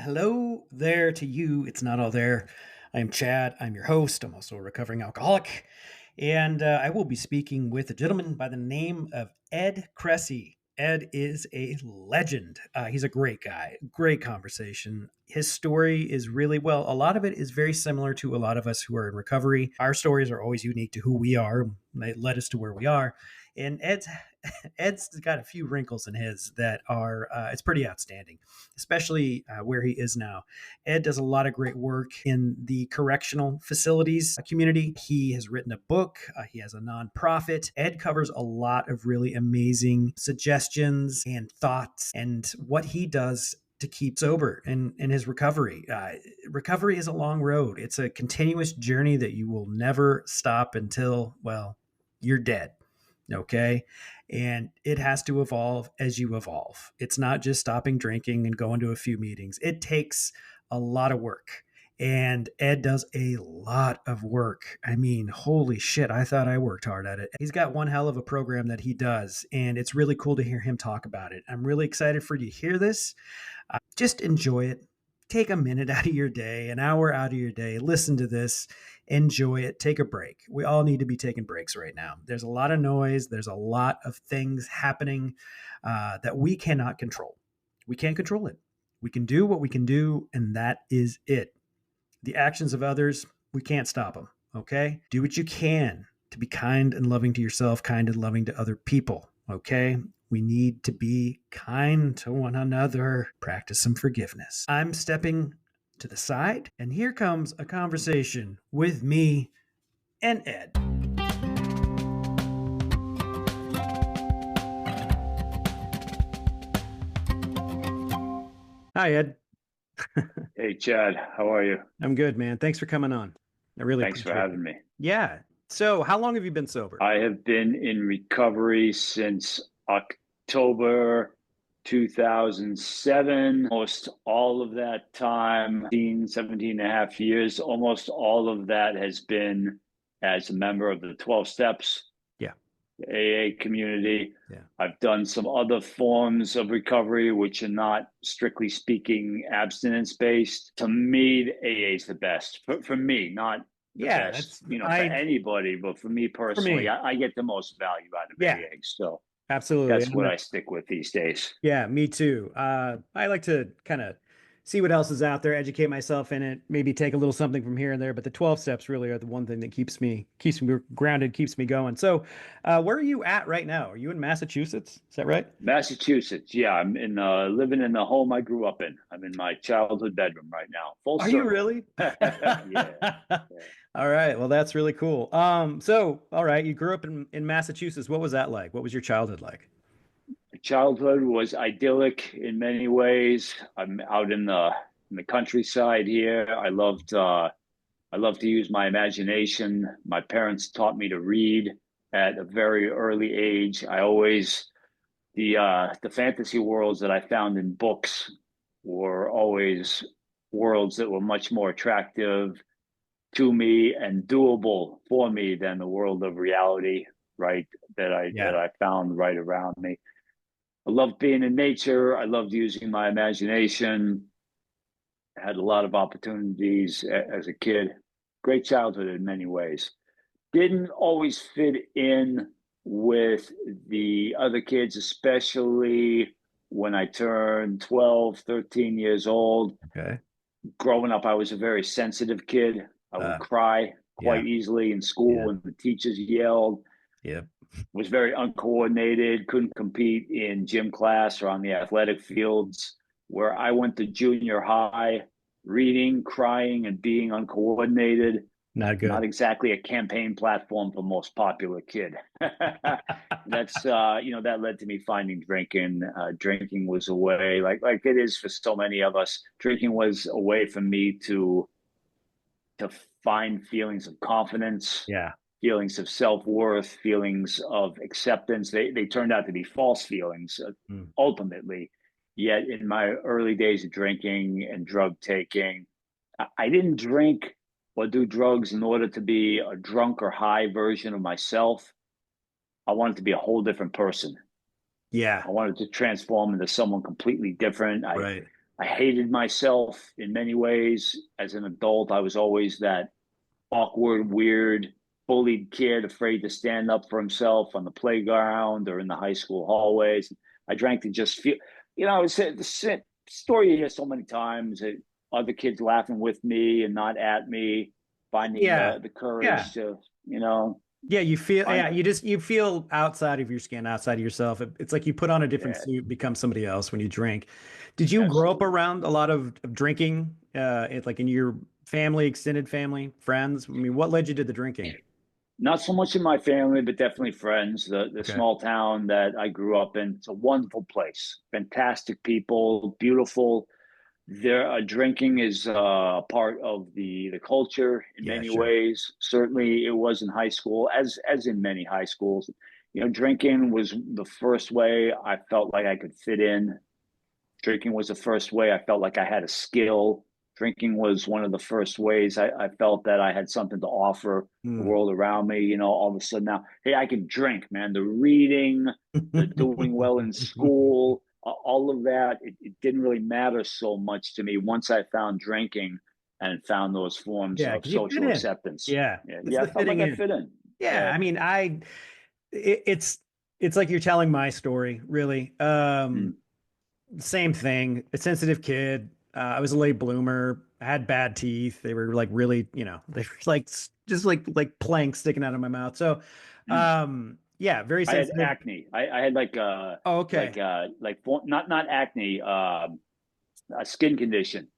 Hello there to you. It's not all there. I'm Chad. I'm your host. I'm also a recovering alcoholic. And I will be speaking with a gentleman by the name of Ed Kressy. Ed is a legend. He's a great guy, great conversation. His story is really, well, a lot of it is very similar to a lot of us who are in recovery. Our stories are always unique to who we are. They led us to where we are. And Ed's got a few wrinkles in his that are it's pretty outstanding, especially where he is now. Ed does a lot of great work in the correctional facilities community. He has written a book. He has a nonprofit. Ed covers a lot of really amazing suggestions and thoughts and what he does to keep sober in his recovery. Recovery is a long road. It's a continuous journey that you will never stop until, well, you're dead. Okay. And it has to evolve as you evolve. It's not just stopping drinking and going to a few meetings. It takes a lot of work. And Ed does a lot of work. I mean, holy shit, I thought I worked hard at it. He's got one hell of a program that he does, and it's really cool to hear him talk about it. I'm really excited for you to hear this. Just enjoy it. Take a minute out of your day, an hour out of your day, listen to this, enjoy it, take a break. We all need to be taking breaks right now. There's a lot of noise. There's a lot of things happening that we cannot control. We can't control it. We can do what we can do, and that is it. The actions of others, we can't stop them. Okay? Do what you can to be kind and loving to yourself, kind and loving to other people. Okay? We need to be kind to one another. Practice some forgiveness. I'm stepping to the side, and here comes a conversation with me and Ed. Hi, Ed. Hey, Chad, how are you? I'm good, man. Thanks for coming on. I really Thanks for appreciate it. having me. Yeah. So, how long have you been sober? I have been in recovery since October 2007. Almost all of that time, 17 and a half years, almost all of that has been as a member of the 12 Steps, Yeah. the AA community. Yeah. I've done some other forms of recovery, which are not strictly speaking abstinence based. To me, the AA is the best for me, not the Yeah, best, for anybody, but for me for personally, me. I get the most value out of Yeah, AA. So absolutely. that's what I stick with these days. Yeah, me too. I like to kind of see what else is out there, educate myself in it, maybe take a little something from here and there. But the 12 steps really are the one thing that keeps me grounded, keeps me going. So, where are you at right now? Are you in Massachusetts? Is that right? Massachusetts, yeah, I'm in living in the home I grew up in. I'm in my childhood bedroom right now. Full Are you circle. really? Yeah, yeah. All right. Well, that's really cool. So, all right, you grew up in Massachusetts. What was that like? What was your childhood like? Childhood was idyllic in many ways. I'm out in the countryside here. I love to use my imagination. My parents taught me to read at a very early age. I always the fantasy worlds that I found in books were always worlds that were much more attractive to me and doable for me than the world of reality, right? That Yeah. I found right around me. I loved being in nature. I loved using my imagination. I had a lot of opportunities as a kid. Great childhood in many ways. Didn't always fit in with the other kids, especially when I turned 12, 13 years old. Okay. Growing up, I was a very sensitive kid. I would Uh, cry yeah. quite easily in school Yeah. when the teachers yelled. Yeah. Was very uncoordinated, couldn't compete in gym class or on the athletic fields. Where I went to junior high, reading, crying, and being uncoordinated, Not not good. exactly a campaign platform for most popular kid. That's that led to me finding drinking. Drinking was a way, like it is for so many of us. Drinking was a way for me to find feelings of confidence, Yeah. feelings of self-worth, feelings of acceptance. They turned out to be false feelings Mm. ultimately. Yet in my early days of drinking and drug taking, I didn't drink or do drugs in order to be a drunk or high version of myself. I wanted to be a whole different person. Yeah. I wanted to transform into someone completely different. Right. I hated myself in many ways. As an adult, I was always that awkward, weird, bullied kid, afraid to stand up for himself on the playground or in the high school hallways. I drank to just feel, it's the story you hear so many times. Other kids laughing with me and not at me, finding Yeah. the Yeah. courage to, Yeah, you feel, find, yeah, you feel outside of your skin, outside of yourself. It's like you put on a different yeah, suit, become somebody else when you drink. Did you grow up absolutely. around a lot of drinking, like in your family, extended family, friends? I mean, what led you to the drinking? Not so much in my family, but definitely friends. The Okay. small town that I grew up in, it's a wonderful place. Fantastic people, beautiful. There, drinking is a part of the culture in Yeah, many sure. ways. Certainly, it was in high school, as in many high schools. Drinking was the first way I felt like I could fit in. Drinking was the first way I felt like I had a skill. Drinking was one of the first ways I felt that I had something to offer the Mm. world around me. All of a sudden now, hey, I can drink, man. The reading, the doing well in school, all of that, it didn't really matter so much to me once I found drinking and found those forms Yeah, of because you fit social in. acceptance. Yeah, Yeah, it's yeah, I the felt fitting like I in. fit in. Yeah, Yeah. I mean, it's it's like you're telling my story, really. Mm. Same thing. A sensitive kid. I was a late bloomer. I had bad teeth. They were like really, they were like just like planks sticking out of my mouth. So, Mm. yeah, very I had sensitive. acne. I had Oh, okay, not acne, a skin condition.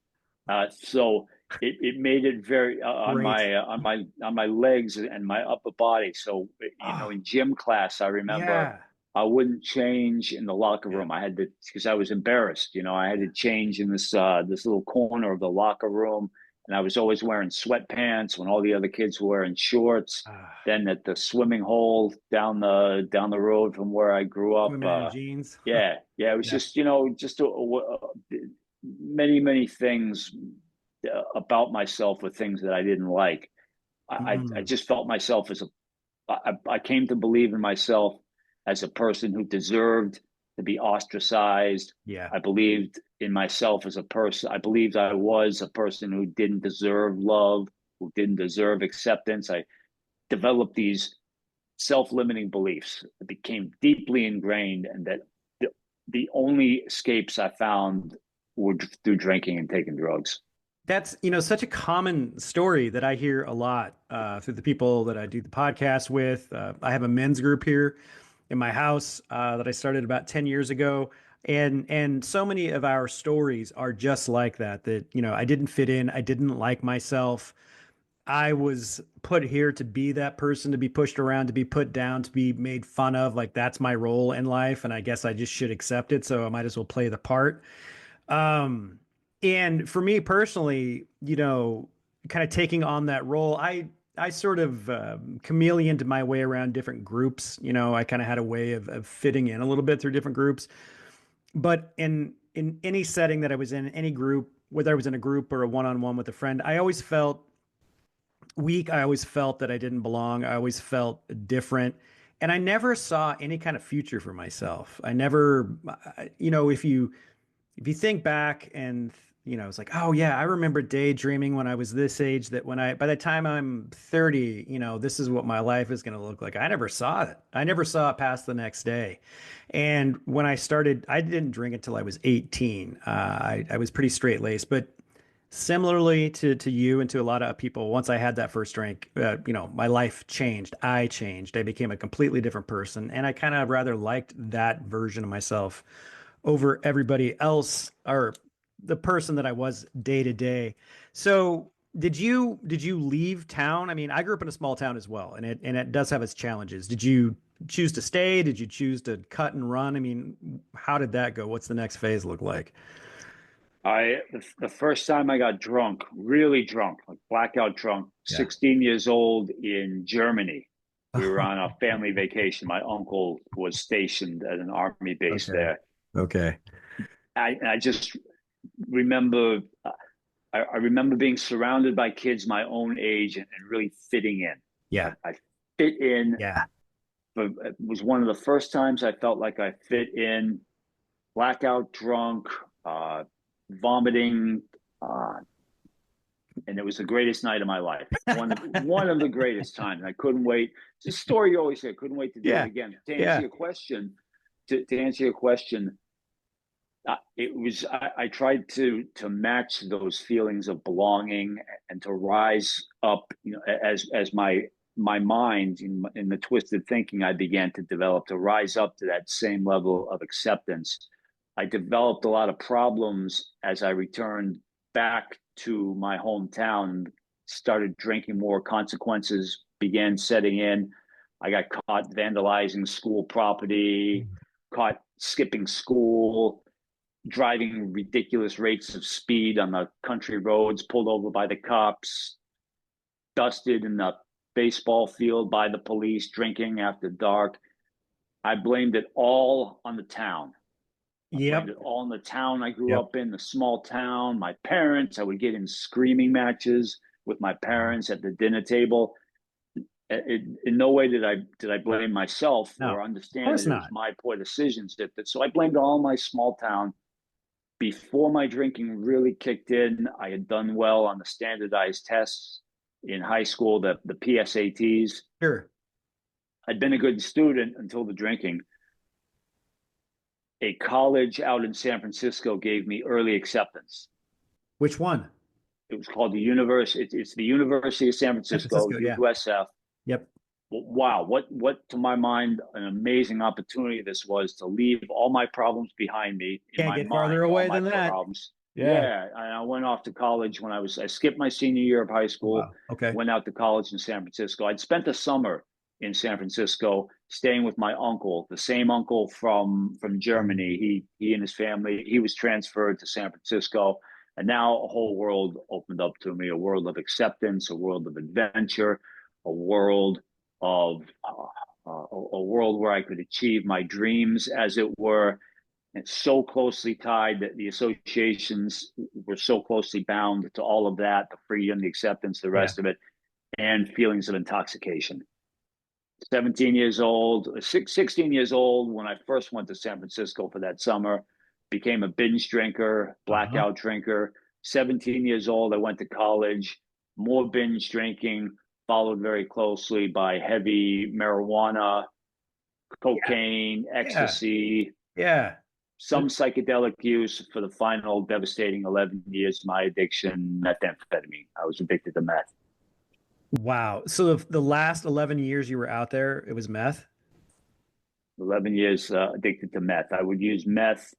So it made it very great. on my legs and my upper body. So Oh, in gym class, I remember yeah, I wouldn't change in the locker yeah. room. I had to because I was embarrassed. I had to change in this little corner of the locker room, and I was always wearing sweatpants when all the other kids were wearing shorts. Ah, Then at the swimming hole down the road from where I grew up, swimming in jeans. yeah, it was Yeah. just many things about myself were things that I didn't like. I Mm, just felt myself I came to believe in myself as a person who deserved to be ostracized. yeah. I believed in myself as a person. I believed I was a person who didn't deserve love, who didn't deserve acceptance. I developed these self-limiting beliefs that became deeply ingrained, and that the, the only escapes I found were through drinking and taking drugs. That's, such a common story that I hear a lot through the people that I do the podcast with. I have a men's group here in my house that I started about 10 years ago. And so many of our stories are just like that, I didn't fit in. I didn't like myself. I was put here to be that person, to be pushed around, to be put down, to be made fun of. Like that's my role in life. And I guess I just should accept it. So I might as well play the part. Um, and for me personally, kind of taking on that role, I sort of chameleoned my way around different groups. I kind of had a way of fitting in a little bit through different groups. But in any setting that I was in, any group, whether I was in a group or a one-on-one with a friend, I always felt weak. I always felt that I didn't belong. I always felt different. And I never saw any kind of future for myself. I never, if you think back and it's like, oh yeah, I remember daydreaming when I was this age that by the time I'm 30, this is what my life is going to look like. I never saw it. I never saw it past the next day. And when I started, I didn't drink until I was 18. I was pretty straight laced, but similarly to you and to a lot of people, once I had that first drink, my life changed. I changed. I became a completely different person, and I kind of rather liked that version of myself over everybody else or the person that I was day to day. So did you leave town? I mean, I grew up in a small town as well, and it does have its challenges. Did you choose to stay? Did you choose to cut and run? I mean, how did that go? What's the next phase look like? The first time I got drunk, really drunk, like blackout drunk, Yeah. 16 years old in Germany. We were on a family vacation. My uncle was stationed at an army base Okay. there. Okay. I just remember I remember being surrounded by kids my own age and really fitting in. Yeah. I fit in, Yeah. but it was one of the first times I felt like I fit in. Blackout drunk, uh, vomiting, uh, and it was the greatest night of my life. One of the greatest times. I couldn't wait. It's a story you always say. I couldn't wait to do it Yeah. again. To answer Yeah. your question, to answer your question, it was I tried to match those feelings of belonging and to rise up, as my mind in the twisted thinking I began to develop, to rise up to that same level of acceptance. I developed a lot of problems as I returned back to my hometown, started drinking more, consequences began setting in. I got caught vandalizing school property, caught skipping school, driving ridiculous rates of speed on the country roads, pulled over by the cops, dusted in the baseball field by the police, drinking after dark. I blamed it all on the town. I blamed Yep. it all on the town I grew Yep. up in, the small town, my parents. I would get in screaming matches with my parents at the dinner table. In no way did I blame myself No, or of understand course that it was not. my poor decisions. So I blamed all my small town. Before my drinking really kicked in, I had done well on the standardized tests in high school, the PSATs. Sure. I'd been a good student until the drinking. A college out in San Francisco gave me early acceptance. Which one? It was called the University. It's the University of San San Francisco, Francisco. Yeah. USF. Yep. Wow, what to my mind an amazing opportunity this was, to leave all my problems behind me, in Can't my get farther mind, all away my than that. problems. Yeah. Yeah, and I went off to college I skipped my senior year of high school, Wow. Okay. went out to college in San Francisco. I'd spent a summer in San Francisco staying with my uncle, the same uncle from Germany. He and his family, he was transferred to San Francisco, and now a whole world opened up to me, a world of acceptance, a world of adventure, a world of a world where I could achieve my dreams, as it were. And so closely tied that the associations were so closely bound to all of that, the freedom, the acceptance, the Yeah. rest of it, and feelings of intoxication. 17 years old, 16 years old when I first went to San Francisco for that summer, became a binge drinker, Uh-huh. blackout drinker. 17 years old, I went to college, more binge drinking, followed very closely by heavy marijuana, Yeah. cocaine, Yeah. ecstasy, Yeah. some psychedelic use for the final devastating 11 years of my addiction, methamphetamine. I was addicted to meth. Wow. So the last 11 years you were out there, it was meth? 11 years addicted to meth. I would use meth.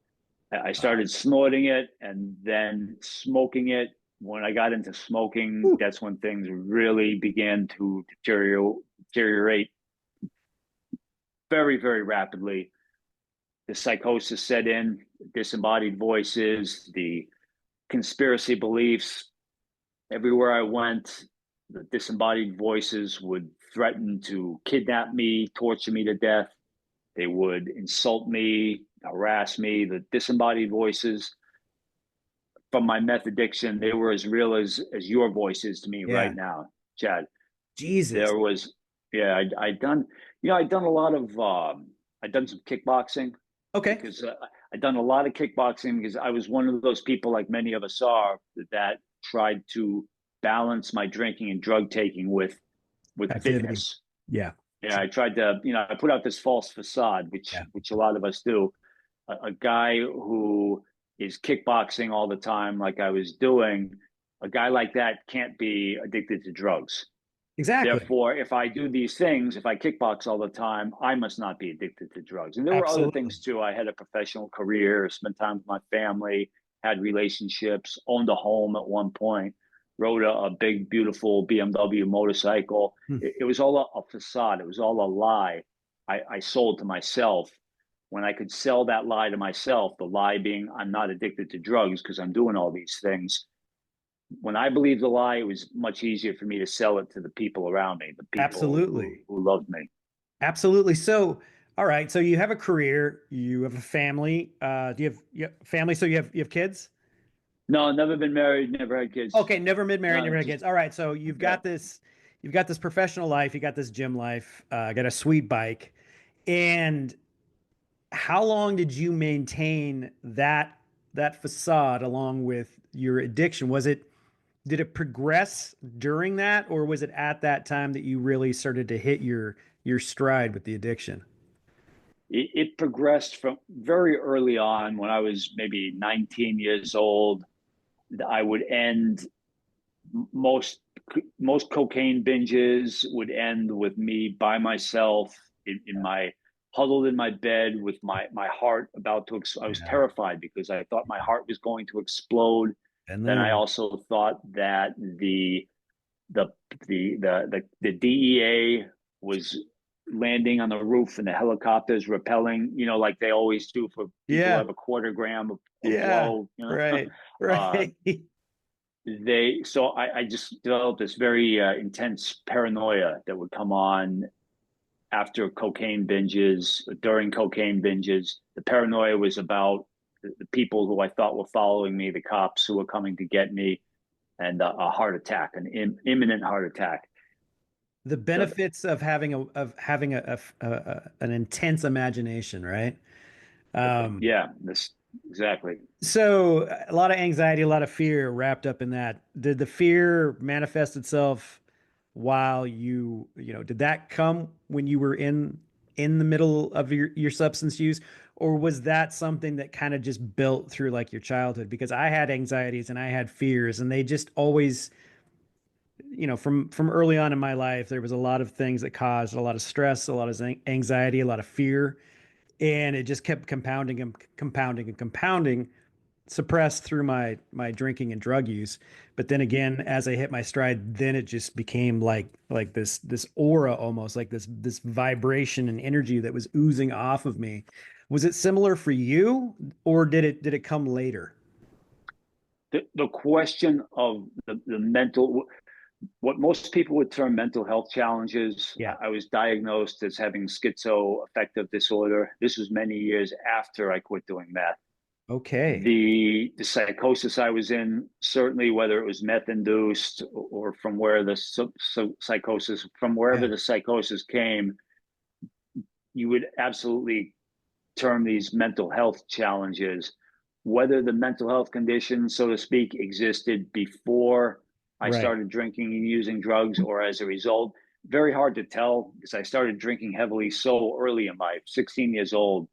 I Wow. started snorting it and then smoking it. When I got into smoking, Whew. that's when things really began to deteriorate very, very rapidly. The psychosis set in, disembodied voices, the conspiracy beliefs. Everywhere I went, the disembodied voices would threaten to kidnap me, torture me to death. They would insult me, harass me. The disembodied voices from my meth addiction, they were as real as your voice is to me Yeah. right now, Chad. Jesus. There was, yeah, I'd done, I'd done a lot of, I'd done some kickboxing Okay. because I'd done a lot of kickboxing because I was one of those people, like many of us are, that tried to balance my drinking and drug taking with Activity. fitness. Yeah. Yeah, I tried to, I put out this false facade, Yeah. which a lot of us do. A guy who is kickboxing all the time, like I was doing, a guy like that can't be addicted to drugs. Exactly. Therefore, if I do these things, if I kickbox all the time, I must not be addicted to drugs. And there were other Absolutely. things too. I had a professional career, spent time with my family, had relationships, owned a home at one point, rode a big, beautiful BMW motorcycle. Hmm. It was all a facade. It was all a lie I sold to myself. When I could sell that lie to myself, the lie being I'm not addicted to drugs because I'm doing all these things. When I believed the lie, it was much easier for me to sell it to the people around me, the people Absolutely. who loved me. Absolutely. So, all right. So you have a career, you have a family. Do you have family? So you have kids? No, never been married, never had kids. Okay, never been married, No, never had just kids. All right, so yeah. you've got this professional life, you got this gym life, got a sweet bike, and how long did you maintain that that facade along with your addiction, did it progress during that, or was it at that time that you really started to hit your stride with the addiction? It progressed from very early on. When I was maybe 19 years old, I would end most most cocaine binges would end with me by myself in my huddled in my bed with my heart about to. I was Yeah. terrified because I thought my heart was going to explode. And Then I there. also thought that the the DEA was landing on the roof and the helicopters rappelling, like they always do for people who Yeah. have a quarter gram of Yeah. blow. Right. uh, Right. I just developed this very intense paranoia that would come on after cocaine binges, during cocaine binges. The paranoia was about the people who I thought were following me, the cops who were coming to get me, and a heart attack, an imminent heart attack. The The, benefits of having an intense imagination, right? Um, yeah, this exactly. so a lot of anxiety, a lot of fear wrapped up in that. Did the fear manifest itself while did that come when you were in the middle of your substance use, or was that something that kind of just built through like your childhood? Because I had anxieties and I had fears, and they just always, from early on in my life, there was a lot of things that caused a lot of stress, a lot of anxiety, a lot of fear, and it just kept compounding and compounding and compounding, suppressed through my drinking and drug use. But then again, as I hit my stride, then it just became like this aura, almost like this vibration and energy that was oozing off of me. Was it similar for you, or did it come later? The question of the mental, what most people would term mental health challenges. Yeah. I was diagnosed as having schizoaffective disorder. This was many years after I quit doing meth. Okay. The psychosis I was in, certainly whether it was meth induced or from where the psychosis, from wherever Yeah. the psychosis came, you would absolutely term these mental health challenges. Whether the mental health condition, so to speak, existed before I Right. started drinking and using drugs or as a result, very hard to tell because I started drinking heavily so early in life, 16 years old.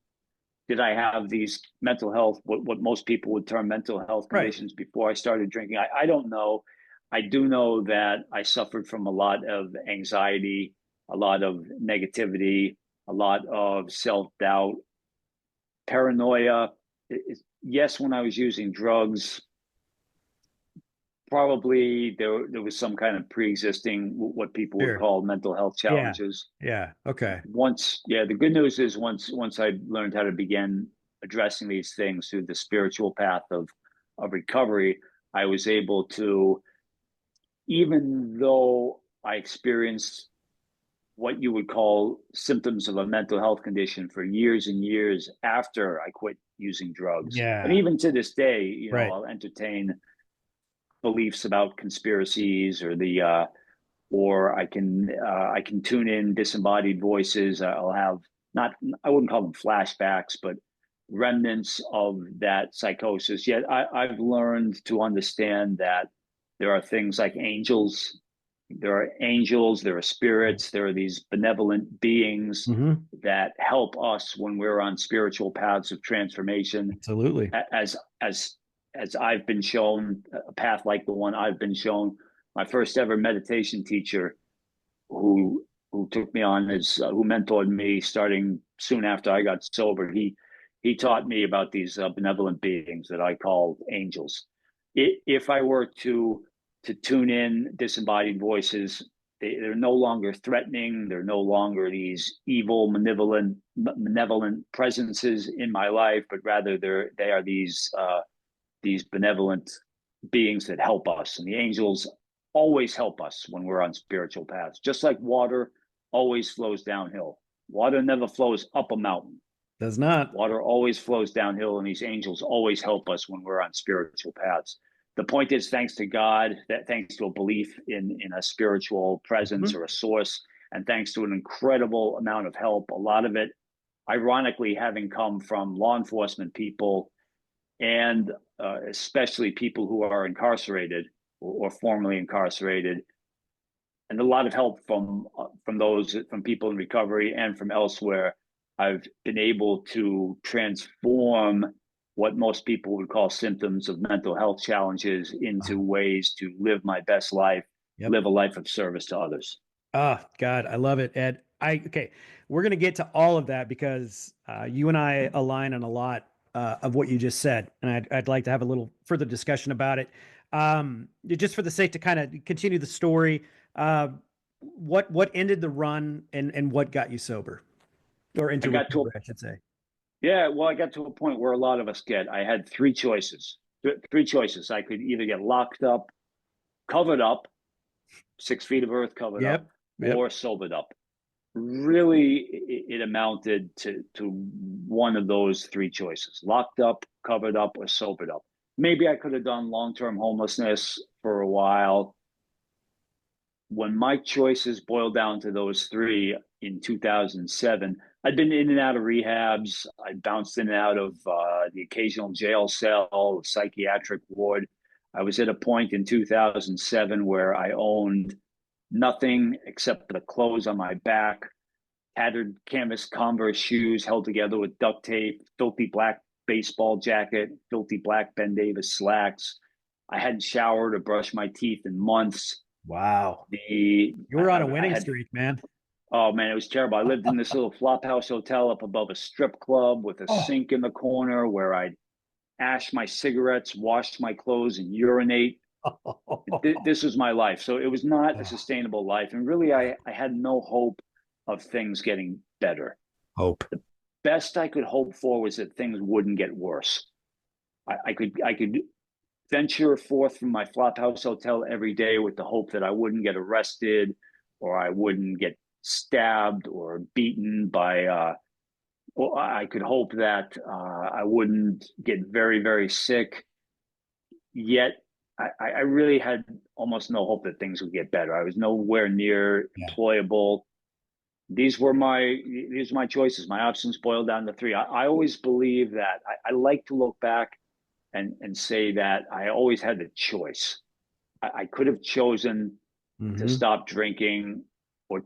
Did I have these mental health, what most people would term mental health Right. conditions before I started drinking? I don't know. I do know that I suffered from a lot of anxiety, a lot of negativity, a lot of self doubt, paranoia. Yes, when I was using drugs, probably there was some kind of pre-existing what people would Sure. call mental health Yeah. challenges. Yeah. Okay. The good news is once I learned how to begin addressing these things through the spiritual path of recovery, I was able to, even though I experienced what you would call symptoms of a mental health condition for years and years after I quit using drugs. And Yeah. even to this day, Right. I'll entertain beliefs about conspiracies or I can tune in disembodied voices. I'll have not I wouldn't call them flashbacks, but remnants of that psychosis. Yet I've learned to understand that there are things like angels. There are angels, there are spirits, there are these benevolent beings Hmm. that help us when we're on spiritual paths of transformation. Absolutely. As as as I've been shown a path like the one I've been shown, my first ever meditation teacher, who took me on as who mentored me starting soon after I got sober. He taught me about these benevolent beings that I call angels. If I were to tune in disembodied voices, they're no longer threatening. They're no longer these evil, malevolent presences in my life, but rather they are these benevolent beings that help us. And the angels always help us when we're on spiritual paths, just like water always flows downhill. Water never flows up a mountain. Does not. Water always flows downhill, and these angels always help us when we're on spiritual paths. The point is, thanks to God, that thanks to a belief in a spiritual presence Mhm. or a source, and thanks to an incredible amount of help, a lot of it, ironically, having come from law enforcement people and especially people who are incarcerated or formerly incarcerated, and a lot of help from people in recovery and from elsewhere. I've been able to transform what most people would call symptoms of mental health challenges into ways to live my best life, Yep. live a life of service to others. Ah, God, I love it, Ed. Okay, we're gonna get to all of that because you and I align on a lot of what you just said, and I'd like to have a little further discussion about it. Just for the sake to kind of continue the story, what ended the run and what got you sober or I into got to a recovery, I should say. Yeah, well, I got to a point where a lot of us get. I had three choices. Three choices. I could either get locked up, covered up, 6 feet of earth covered up, Yep. Yep. or sobered up. Really, it amounted to one of those three choices: locked up, covered up, or sobered up. Maybe I could have done long-term homelessness for a while. When my choices boiled down to those three in 2007, I'd been in and out of rehabs. I bounced in and out of the occasional jail cell, psychiatric ward. I was at a point in 2007 where I owned nothing except the clothes on my back, tattered canvas Converse shoes held together with duct tape, filthy black baseball jacket, filthy black Ben Davis slacks. I hadn't showered or brushed my teeth in months. Wow. The You were on a I winning had streak, man. Oh man, it was terrible. I lived in this little flop house hotel up above a strip club with a Oh. sink in the corner where I'd ash my cigarettes, wash my clothes, and urinate. This was my life. So it was not a sustainable life. And really, I had no hope of things getting better. Hope. The best I could hope for was that things wouldn't get worse. I could venture forth from my flophouse hotel every day with the hope that I wouldn't get arrested or I wouldn't get stabbed or beaten by well, I could hope that I wouldn't get very, very sick. Yet I really had almost no hope that things would get better. I was nowhere near Yeah. employable. These were my choices. My options boiled down to three. I always believe that I like to look back and say that I always had the choice. I could have chosen to Hmm. stop drinking or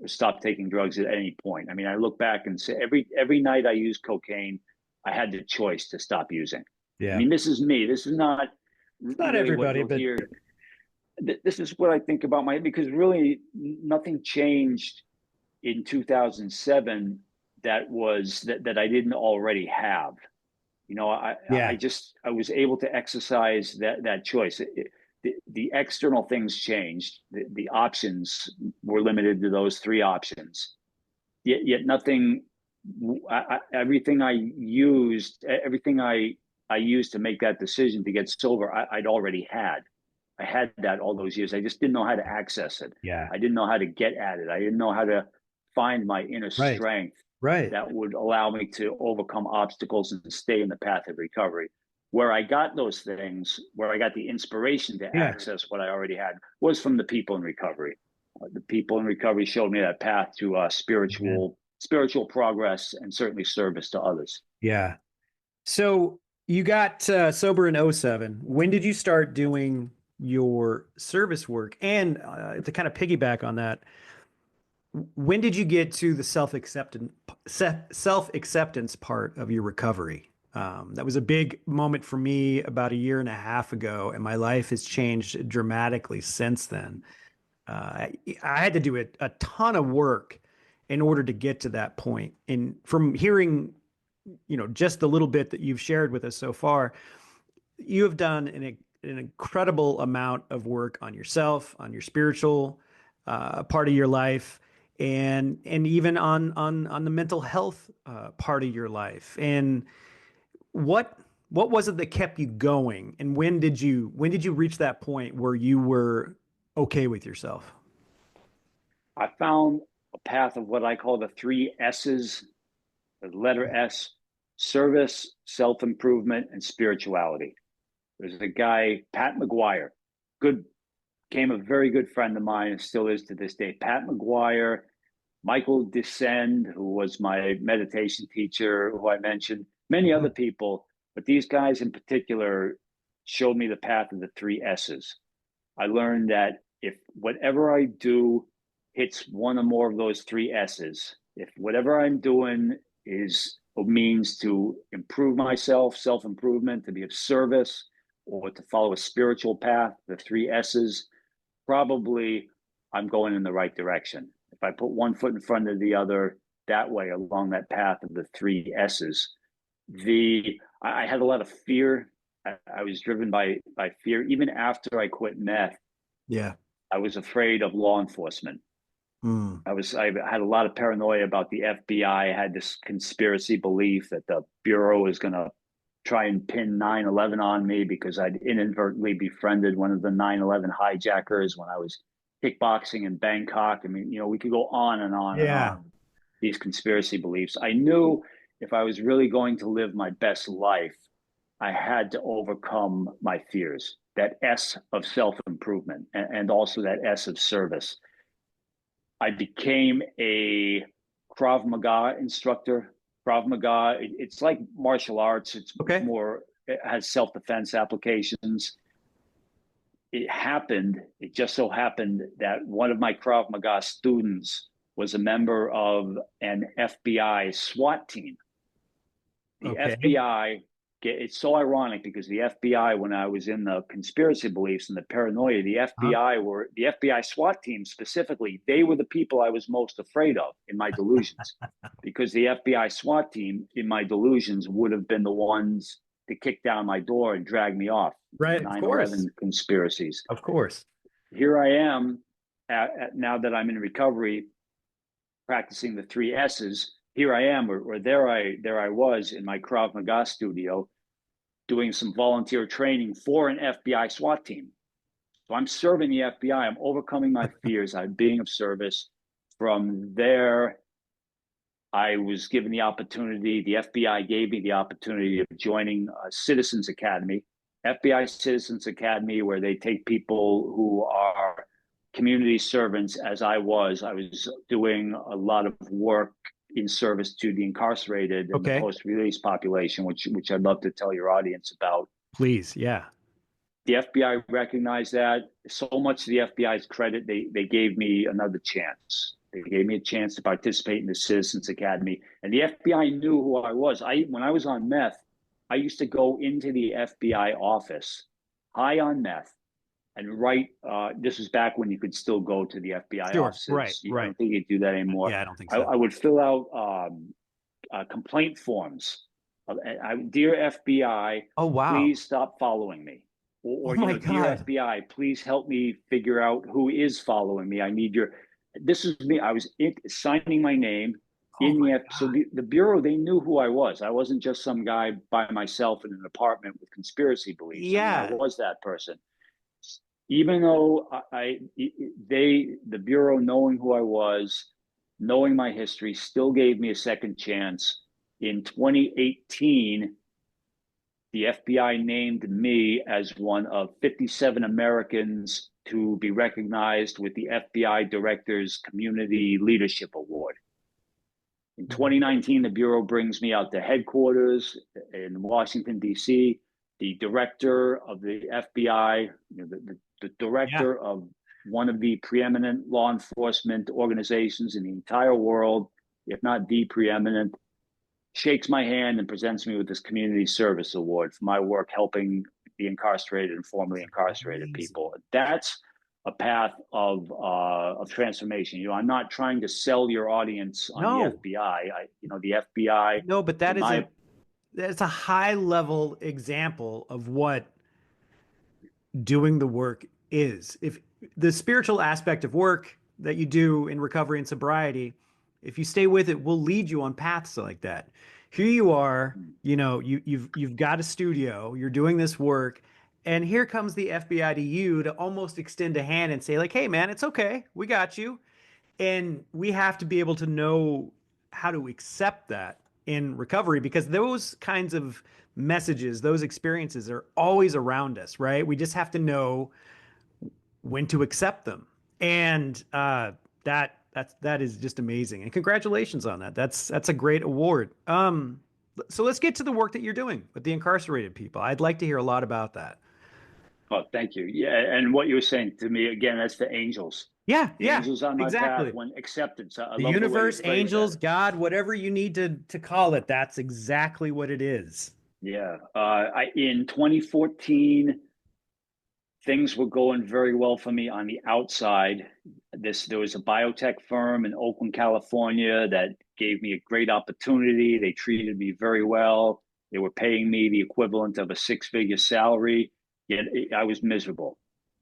stop taking drugs at any point. I mean, I look back and say every night I used cocaine, I had the choice to stop using. I Yeah. mean, this is me. This is not It's not really what everybody, you'll but hear. This is what I think about because really nothing changed in 2007 that I didn't already have. I yeah. just I was able to exercise that choice. The external things changed. The options were limited to those three options. Yet nothing. Everything I used to make that decision to get sober, I'd already had. I had that all those years. I just didn't know how to access it. Yeah. I didn't know how to get at it. I didn't know how to find my inner Right. strength Right. that would allow me to overcome obstacles and stay in the path of recovery. Where I got those things, where I got the inspiration to Yeah. access what I already had, was from the people in recovery. The people in recovery showed me that path to Man. spiritual progress and certainly service to others. Yeah. So you got sober in '07. When did you start doing your service work? And to kind of piggyback on that, when did you get to the self acceptance part of your recovery? That was a big moment for me about a year and a half ago, and my life has changed dramatically since then. I had to do a ton of work in order to get to that point. And from hearing, just the little bit that you've shared with us so far, you have done an incredible amount of work on yourself, on your spiritual part of your life, and even on the mental health part of your life. And what was it that kept you going? And when did you reach that point where you were okay with yourself? I found a path of what I call the three S's, the letter S: service, self improvement, and spirituality. There's a guy, Pat McGuire, good, became a very good friend of mine and still is to this day. Pat McGuire, Michael Descend, who was my meditation teacher, who I mentioned, many other Mhm. people. But these guys in particular showed me the path of the three S's. I learned that if whatever I do hits one or more of those three S's, if whatever I'm doing is a means to improve myself, self improvement, to be of service, or to follow a spiritual path, the three S's, probably I'm going in the right direction. If I put one foot in front of the other that way along that path of the three S's, I had a lot of fear. I was driven by fear. Even after I quit meth, Yeah. I was afraid of law enforcement. Mm. I had a lot of paranoia about the FBI. I had this conspiracy belief that the Bureau was going to try and pin 9/11 on me because I'd inadvertently befriended one of the 9/11 hijackers when I was kickboxing in Bangkok. I mean, we could go on and on and Yeah. on with these conspiracy beliefs. I knew if I was really going to live my best life, I had to overcome my fears, that S of self improvement, and also that S of service. I became a Krav Maga instructor. Krav Maga, it's like martial arts. It's Okay. more, it has self defense applications. It just so happened that one of my Krav Maga students was a member of an FBI SWAT team. The Okay. FBI, it's so ironic because the FBI, when I was in the conspiracy beliefs and the paranoia, Huh? the FBI SWAT team specifically, they were the people I was most afraid of in my delusions. Because the FBI SWAT team in my delusions would have been the ones to kick down my door and drag me off. Right. Of 9/11 course. conspiracies. Of course. Here I am now that I'm in recovery, practicing the three S's. Here I am, or there I was in my Krav Maga studio doing some volunteer training for an FBI SWAT team. So I'm serving the FBI. I'm overcoming my fears. I'm being of service. From there, I was given the opportunity. The FBI gave me the opportunity of joining a Citizens Academy, FBI Citizens Academy, where they take people who are community servants. As I was doing a lot of work in service to the incarcerated and the Okay. post-release population, which I'd love to tell your audience about. Please. Yeah. The FBI recognized that. So much to the FBI's credit, they gave me another chance. They gave me a chance to participate in the Citizens Academy, and the FBI knew who I was. When I was on meth, I used to go into the FBI office, high on meth, and write. This was back when you could still go to the FBI Sure. Right. offices. I Right. don't think you do that anymore. Yeah. I don't think I, so. I would fill out complaint forms. Dear FBI, Oh, wow. please stop following me. Oh, Or my dear God. FBI, please help me figure out who is following me. I need your. This is me. I was signing my name Oh, in my the. So God. the bureau, they knew who I was. I wasn't just some guy by myself in an apartment with conspiracy beliefs. I mean, I Yeah. was that person. Even though the bureau, knowing who I was, knowing my history, still gave me a second chance. In 2018, the FBI named me as one of 57 Americans to be recognized with the FBI Director's Community Leadership Award. In 2019, the Bureau brings me out to headquarters in Washington, D.C. The director of the FBI, the Yeah. director of one of the preeminent law enforcement organizations in the entire world, if not the preeminent, shakes my hand and presents me with this community service award for my work helping the incarcerated and formerly incarcerated Amazing. people. That's a path of transformation. I'm not trying to sell your audience on the No. FBI. The FBI, No, but in my that's a high level example of what doing the work is. If the spiritual aspect of work that you do in recovery and sobriety, if you stay with it, will lead you on paths like that. Here you are, you've got a studio, you're doing this work, and here comes the FBI to you to almost extend a hand and say, like, hey man, it's okay. We got you. And we have to be able to know how to accept that in recovery because those kinds of messages, those experiences are always around us, right? We just have to know when to accept them. And that is just amazing. And congratulations on that. That's a great award. So let's get to the work that you're doing with the incarcerated people. I'd like to hear a lot about that. Oh, thank you. Yeah, and what you were saying to me again, that's the angels. Yeah, The yeah, angels on my path exactly. when acceptance. I The love the way you universe, phrase that. angels, God, whatever you need to call it, that's exactly what it is. Yeah. In 2014, things were going very well for me on the outside. There was a biotech firm in Oakland, California that gave me a great opportunity. They treated me very well. They were paying me the equivalent of a six-figure salary. Yet I was miserable.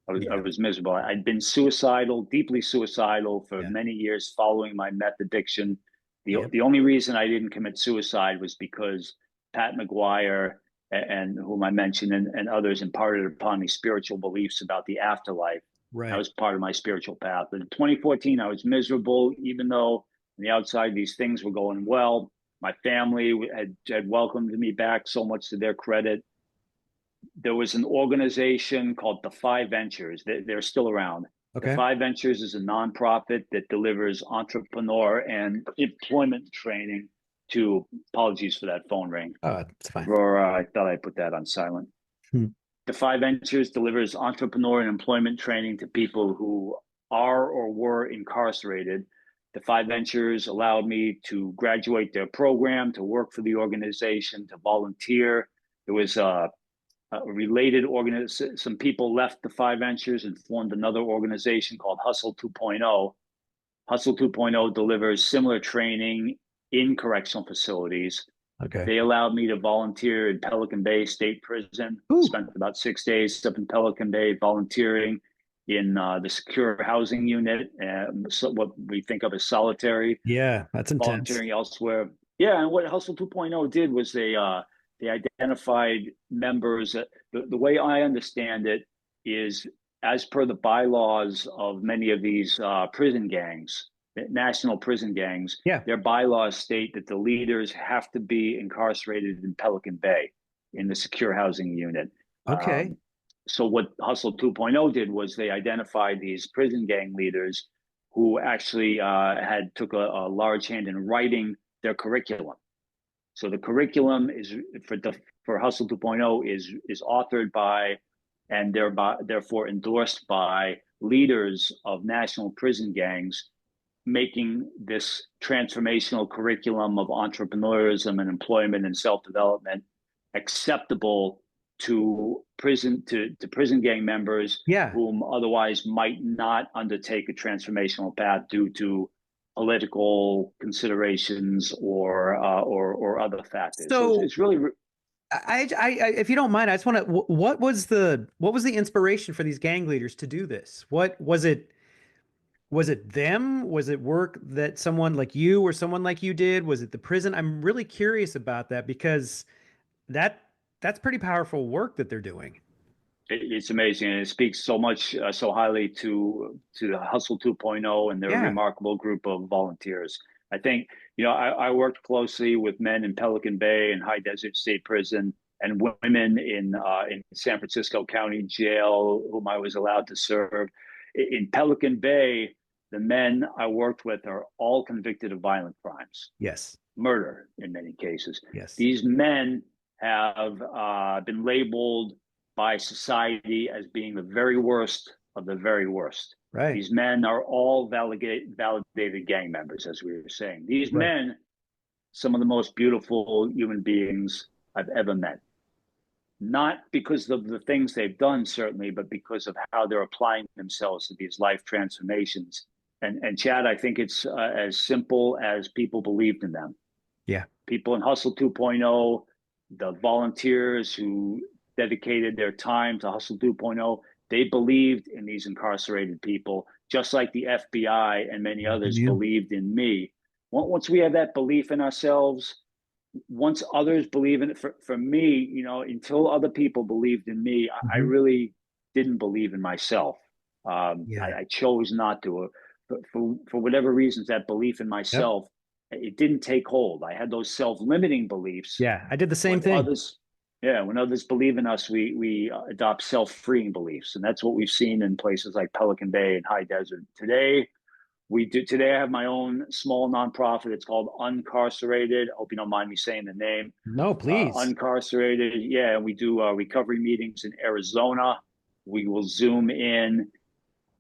I Yeah, was miserable. I'd been suicidal, deeply suicidal for yeah, many years following my meth addiction. yep, The only reason I didn't commit suicide was because Pat McGuire and whom I mentioned and others imparted upon me spiritual beliefs about the afterlife. That right. was part of my spiritual path. But in 2014, I was miserable, even though on the outside these things were going well. My family had welcomed me back, so much to their credit. There was an organization called Defy Ventures. They're still around. Okay. Defy Ventures is a nonprofit that delivers entrepreneur and employment training to, apologies for that phone ring. Oh, it's fine. Aurora, I thought I put that on silent. Hmm. Defy Ventures delivers entrepreneur and employment training to people who are or were incarcerated. Defy Ventures allowed me to graduate their program, to work for the organization, to volunteer. There was a related organization. Some people left Defy Ventures and formed another organization called Hustle 2.0. Hustle 2.0 delivers similar training in correctional facilities. Okay. They allowed me to volunteer in Pelican Bay State Prison. Ooh, Spent about 6 days up in Pelican Bay volunteering in the secure housing unit, so what we think of as solitary, yeah, that's intense. volunteering elsewhere. Yeah, and what Hustle 2.0 did was they identified members. The way I understand it is, as per the bylaws of many of these prison gangs, national prison gangs, Yeah. their bylaws state that the leaders have to be incarcerated in Pelican Bay in the secure housing unit. Okay. Um, so what Hustle 2.0 did was they identified these prison gang leaders who actually had took a large hand in writing their curriculum. So the curriculum is for Hustle 2.0 is authored by and therefore endorsed by leaders of national prison gangs, making this transformational curriculum of entrepreneurism and employment and self-development acceptable to prison gang members Yeah. whom otherwise might not undertake a transformational path due to political considerations or other factors. So So it's really if you don't mind, I just want to, what was the inspiration for these gang leaders to do this? What was it? Was it them? Was it work that someone like you or someone like you did? Was it the prison? I'm really curious about that because that's pretty powerful work that they're doing. it's amazing, and it speaks so much so highly to the Hustle 2.0 and their Yeah. remarkable group of volunteers. I think I worked closely with men in Pelican Bay and High Desert State Prison and women in San Francisco County Jail, whom I was allowed to serve. In Pelican Bay, the men I worked with are all convicted of violent crimes, Yes. murder in many cases. Yes. These men have been labeled by society as being the very worst of the very worst. Right. These men are all validated gang members, as we were saying. These Right. men, some of the most beautiful human beings I've ever met. Not because of the things they've done, certainly, but because of how they're applying themselves to these life transformations. And Chad, I think it's as simple as people believed in them. Yeah. People in Hustle 2.0, the volunteers who dedicated their time to Hustle 2.0, they believed in these incarcerated people, just like the FBI and many others You. believed in me. Once we have that belief in ourselves, once others believe in it, for me, until other people believed in me, I Hmm. really didn't believe in myself. Yeah. I chose not to. For whatever reasons, that belief in Yep. myself, it didn't take hold. I had those self-limiting beliefs. Yeah. I did the same When thing. others, yeah, when others believe in us, we adopt self-freeing beliefs, and that's what we've seen in places like Pelican Bay and High Desert. Today, We do today. I have my own small nonprofit. It's called Uncarcerated. I hope you don't mind me saying the name. No, please. Uncarcerated. Yeah, we do recovery meetings in Arizona. We will zoom in.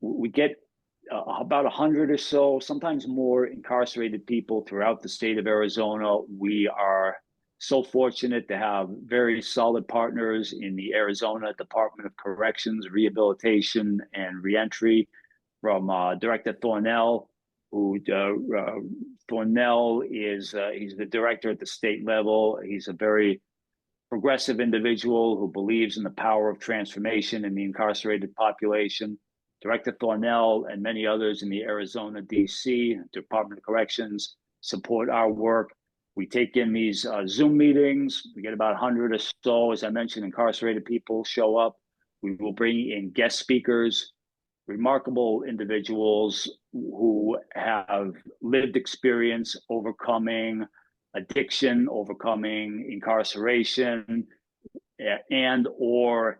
We get about 100 or so, sometimes more, incarcerated people throughout the state of Arizona. We are so fortunate to have very solid partners in the Arizona Department of Corrections, Rehabilitation, and Reentry, from Director Thornell, who Thornell is he's the director at the state level. He's a very progressive individual who believes in the power of transformation in the incarcerated population. Director Thornell and many others in the Arizona, D.C. Department of Corrections support our work. We take in these Zoom meetings. We get about 100 or so. As I mentioned, incarcerated people show up. We will bring in guest speakers, remarkable individuals who have lived experience overcoming addiction, overcoming incarceration, and or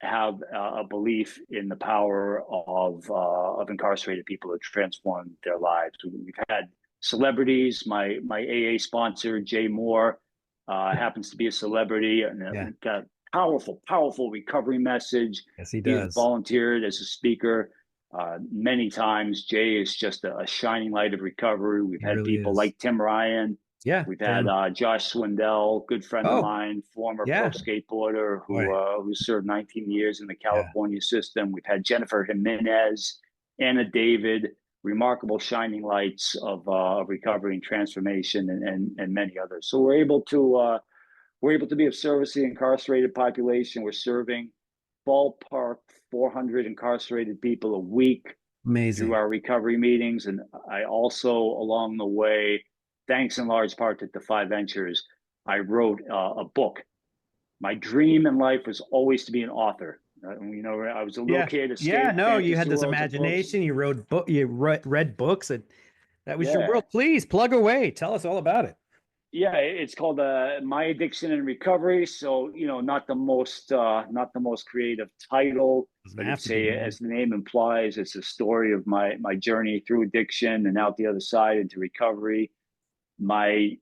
have a belief in the power of incarcerated people to transform their lives. We've had celebrities. My AA sponsor, Jay Moore, happens to be a celebrity and Yeah. got a powerful recovery message. Yes, he He's does. volunteered as a speaker many times. Jay is just a shining light of recovery. We've He had really people is. like Tim Ryan. Yeah, We've had Tim. Josh Swindell, good friend of Oh, mine, former pro yeah. skateboarder Boy. who served 19 years in the Yeah. California system. We've had Jennifer Jimenez, Anna David, remarkable shining lights of recovery and transformation, and many others. So we're able to be of service to the incarcerated population. We're serving ballpark 400 incarcerated people a week through Amazing. our recovery meetings. And I also, along the way, thanks in large part to Defy Ventures, I wrote a book. My dream in life was always to be an author. I was a little Yeah. kid, Yeah. escaped No, you fantasy had this worlds of books. imagination. You wrote book. You read books, and that was your Yeah, world. Please plug away. Tell us all about it. yeah. It's called My Addiction and Recovery. So not the most creative title, Doesn't but have it's to be, as man. the name implies, it's a story of my journey through addiction and out the other side into recovery. My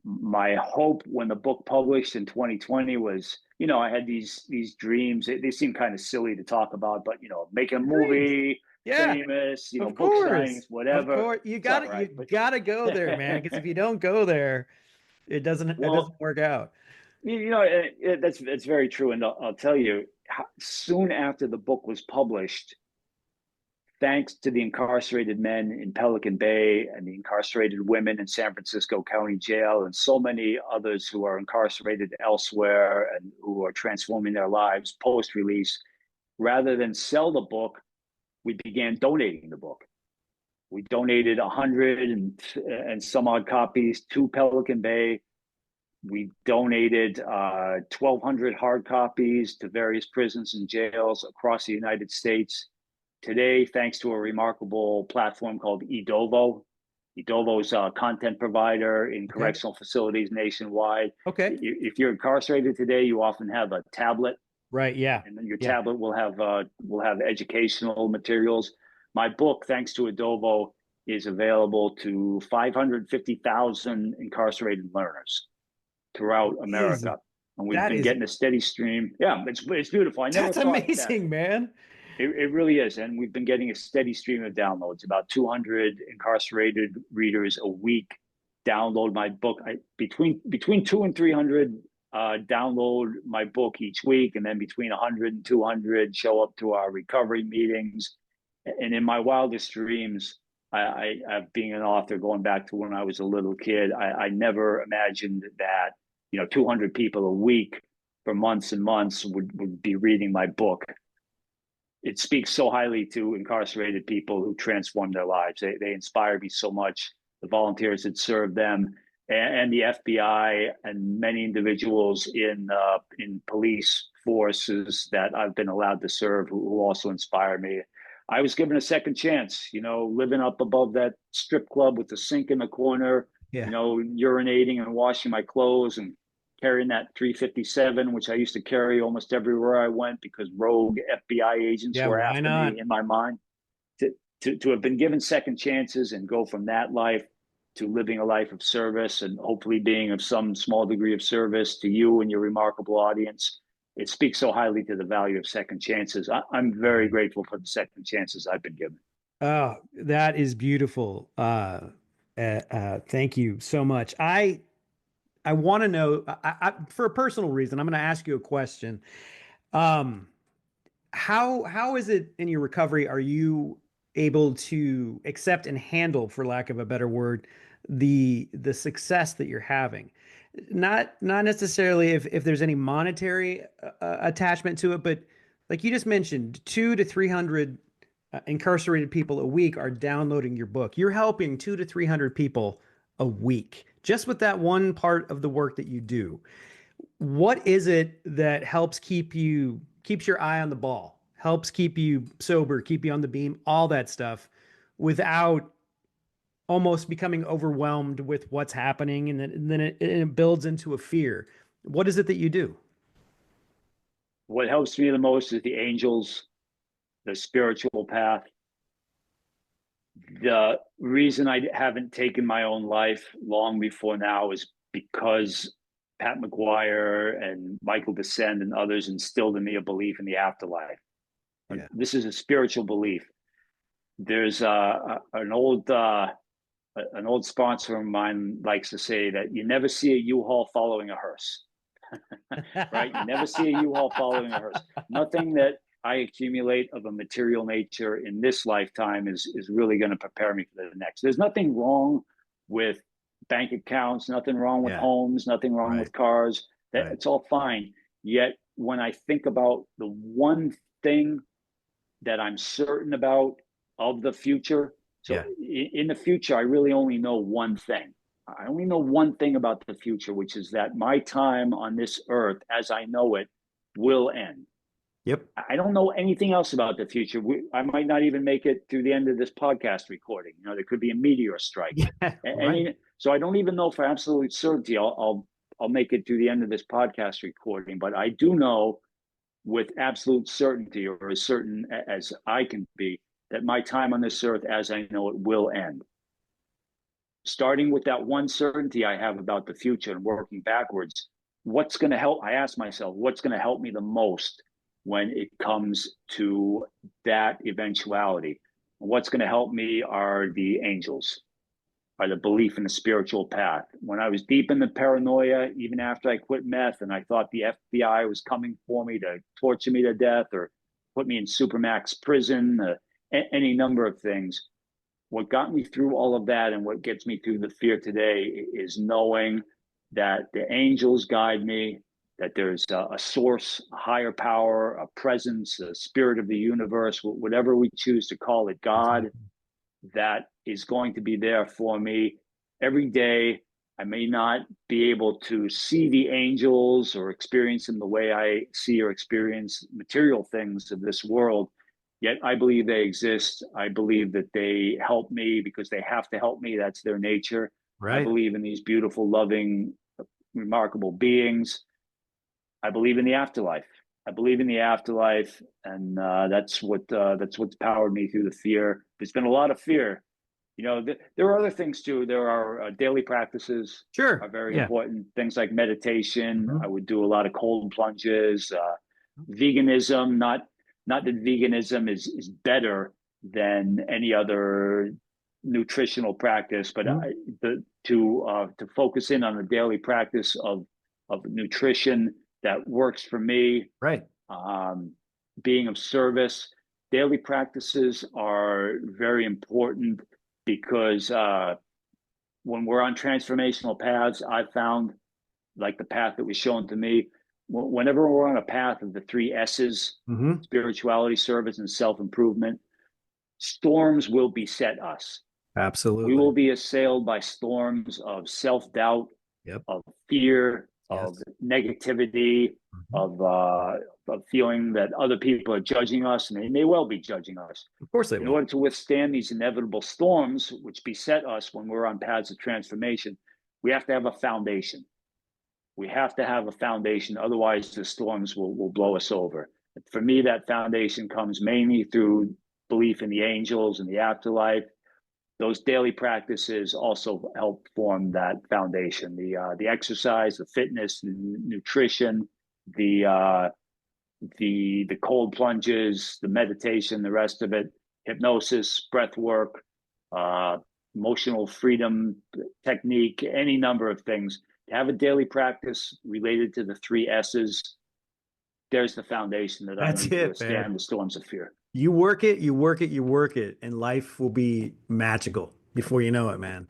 my hope when the book published in 2020 was, I had these dreams. They seem kind of silly to talk about, but making a Dreams. movie, Yeah. famous, Of book course. signings, Of whatever. course. It's all You right, but gotta go there, man. Because if you don't go there, it doesn't well, work out. that's very true, and I'll tell you, soon after the book was published, thanks to the incarcerated men in Pelican Bay and the incarcerated women in San Francisco County Jail, and so many others who are incarcerated elsewhere and who are transforming their lives post release, rather than sell the book, we began donating the book. We donated 100 and some odd copies to Pelican Bay. We donated 1,200 hard copies to various prisons and jails across the United States. Today, thanks to a remarkable platform called Edovo. Edovo is a content provider in Okay. correctional facilities nationwide. Okay. If you're incarcerated today, you often have a tablet, Right. Yeah. and then your Yeah. tablet will have educational materials. My book, thanks to Edovo, is available to 550,000 incarcerated learners throughout Amazing. America, and we've That been is getting a steady stream. Yeah, it's beautiful. I never that's thought that. amazing, man. It really is. And we've been getting a steady stream of downloads. About 200 incarcerated readers a week download my book. Between two and 300 download my book each week. And then between 100 and 200 show up to our recovery meetings. And in my wildest dreams, being an author, going back to when I was a little kid, I never imagined that, 200 people a week for months and months would be reading my book. It speaks so highly to incarcerated people who transform their lives. They inspire me so much. The volunteers that serve them, and the FBI, and many individuals in police forces that I've been allowed to serve who also inspire me. I was given a second chance, living up above that strip club with the sink in the corner, Yeah. urinating and washing my clothes and carrying that 357, which I used to carry almost everywhere I went because rogue FBI agents Yeah. were Why after me not? in my mind. to have been given second chances and go from that life to living a life of service and hopefully being of some small degree of service to you and your remarkable audience. It speaks so highly to the value of second chances. I'm very grateful for the second chances I've been given. Oh, that is beautiful. Thank you so much. I want to know, for a personal reason, I'm going to ask you a question. Um, how is it in your recovery? Are you able to accept and handle, for lack of a better word, the success that you're having? Not necessarily if there's any monetary attachment to it, but like you just mentioned, 200 to 300 incarcerated people a week are downloading your book. You're helping 200 to 300 people a week just with that one part of the work that you do. What is it that helps keeps your eye on the ball, helps keep you sober, keep you on the beam, all that stuff without almost becoming overwhelmed with what's happening, and then it builds into a fear? What is it that you do? What helps me the most is the angels, the spiritual path. The reason I haven't taken my own life long before now is because Pat McGuire and Michael Descend and others instilled in me a belief in the afterlife. Yeah. This is a spiritual belief. There's an old sponsor of mine likes to say that you never see a U-Haul following a hearse, right? You never see a U-Haul following a hearse. Nothing that I accumulate of a material nature in this lifetime is really going to prepare me for the next. There's nothing wrong with bank accounts, nothing wrong with Yeah. homes, nothing wrong Right. with cars. That Right. it's all fine. Yet when I think about the one thing that I'm certain about of the future. So Yeah. in the future, I really only know one thing. I only know one thing about the future, which is that my time on this earth, as I know it, will end. Yep. I don't know anything else about the future. I might not even make it through the end of this podcast recording. You know, there could be a meteor strike. Yeah. Right. So I don't even know for absolute certainty I'll make it through the end of this podcast recording. But I do know with absolute certainty, or as certain as I can be, that my time on this earth, as I know it, will end. Starting with that one certainty I have about the future and working backwards, what's going to help? I ask myself, what's going to help me the most when it comes to that eventuality? What's going to help me are the angels, are the belief in the spiritual path. When I was deep in the paranoia, even after I quit meth and I thought the FBI was coming for me to torture me to death or put me in supermax prison, any number of things, what got me through all of that and what gets me through the fear today is knowing that the angels guide me, that there's a source, a higher power, a presence, a spirit of the universe, whatever we choose to call it, God, that is going to be there for me every day. I may not be able to see the angels or experience them the way I see or experience material things of this world, yet I believe they exist. I believe that they help me because they have to help me. That's their nature. I Right. believe in these beautiful, loving, remarkable beings. I believe in the afterlife. I believe in the afterlife, and that's what's powered me through the fear. There's been a lot of fear. You know, there are other things too. There are daily practices are Sure. very Yeah. important. Things like meditation. I Mhm. would do a lot of cold plunges. Veganism. Not that veganism is better than any other nutritional practice, but Mhm. to focus in on a daily practice of nutrition that works for me, Right. um, being of service. Daily practices are very important because when we're on transformational paths, I've found, like the path that was shown to me, whenever we're on a path of the three S's, Hmm. spirituality, service, and self improvement, storms will beset us. We Absolutely. will be assailed by storms of self doubt, Yep. of fear, of Yes. negativity, Mhm. of feeling that other people are judging us, and they may well be judging us. Of course they In will. order to withstand these inevitable storms, which beset us when we're on paths of transformation, we have to have a foundation. We have to have a foundation, otherwise the storms will blow us over. For me, that foundation comes mainly through belief in the angels and the afterlife. Those daily practices also help form that foundation. The exercise, the fitness, the nutrition, the the cold plunges, the meditation, the rest of it, hypnosis, breath work, uh, emotional freedom technique, any number of things. To have a daily practice related to the three S's, there's the foundation that I That's need to it, man. withstand the storms of fear. You work it, you work it, you work it, and life will be magical before you know it, man.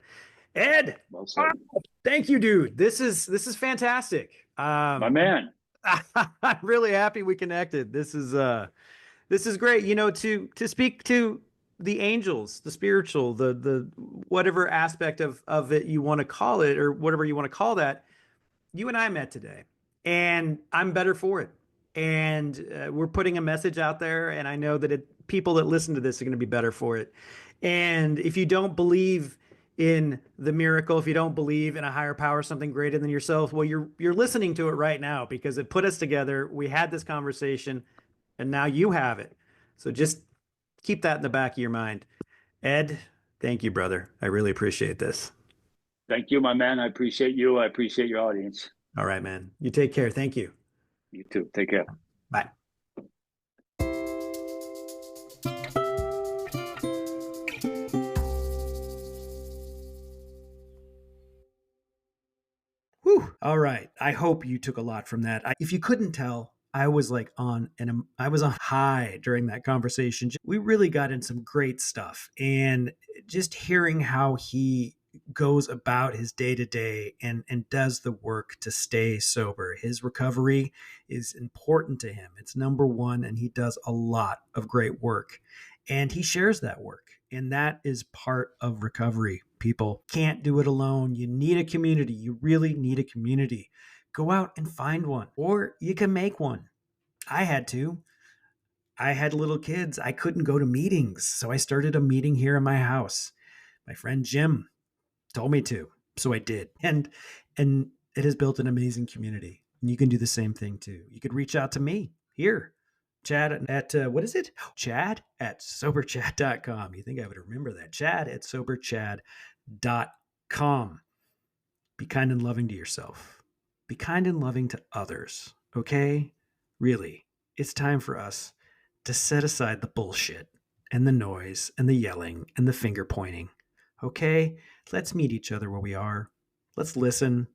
Ed, Well ah, said. thank you, dude. This is fantastic. My man. I'm really happy we connected. This is great. To speak to the angels, the spiritual, the whatever aspect of it you want to call it, or whatever you want to call that. You and I met today, and I'm better for it. And we're putting a message out there, and I know that people that listen to this are going to be better for it. And if you don't believe in the miracle, if you don't believe in a higher power, something greater than yourself, well, you're listening to it right now because it put us together. We had this conversation, and now you have it. So just keep that in the back of your mind. Ed, thank you, brother. I really appreciate this. Thank you, my man. I appreciate you. I appreciate your audience. All right, man. You take care. Thank you. You too. Take care. Bye. Whew. All right. I hope you took a lot from that. If you couldn't tell, I was on high during that conversation. We really got in some great stuff, and just hearing how he goes about his day to day and does the work to stay sober. His recovery is important to him. It's number one, and he does a lot of great work, and he shares that work. And that is part of recovery. People can't do it alone. You need a community. You really need a community. Go out and find one, or you can make one. I had to. I had little kids. I couldn't go to meetings. So I started a meeting here in my house. My friend Jim told me to. So I did. And it has built an amazing community. And you can do the same thing too. You could reach out to me here. Chad at what is it? Chad at soberchad.com. You think I would remember that? Chad at soberchad.com. Be kind and loving to yourself. Be kind and loving to others. Okay? Really, it's time for us to set aside the bullshit and the noise and the yelling and the finger pointing. Okay? Let's meet each other where we are. Let's listen.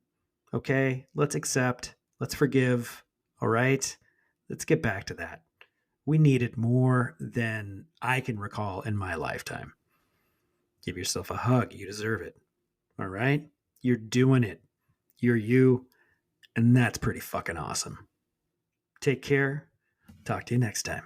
Okay? Let's accept. Let's forgive. All right? Let's get back to that. We need it more than I can recall in my lifetime. Give yourself a hug. You deserve it. All right? You're doing it. You're you. And that's pretty fucking awesome. Take care. Talk to you next time.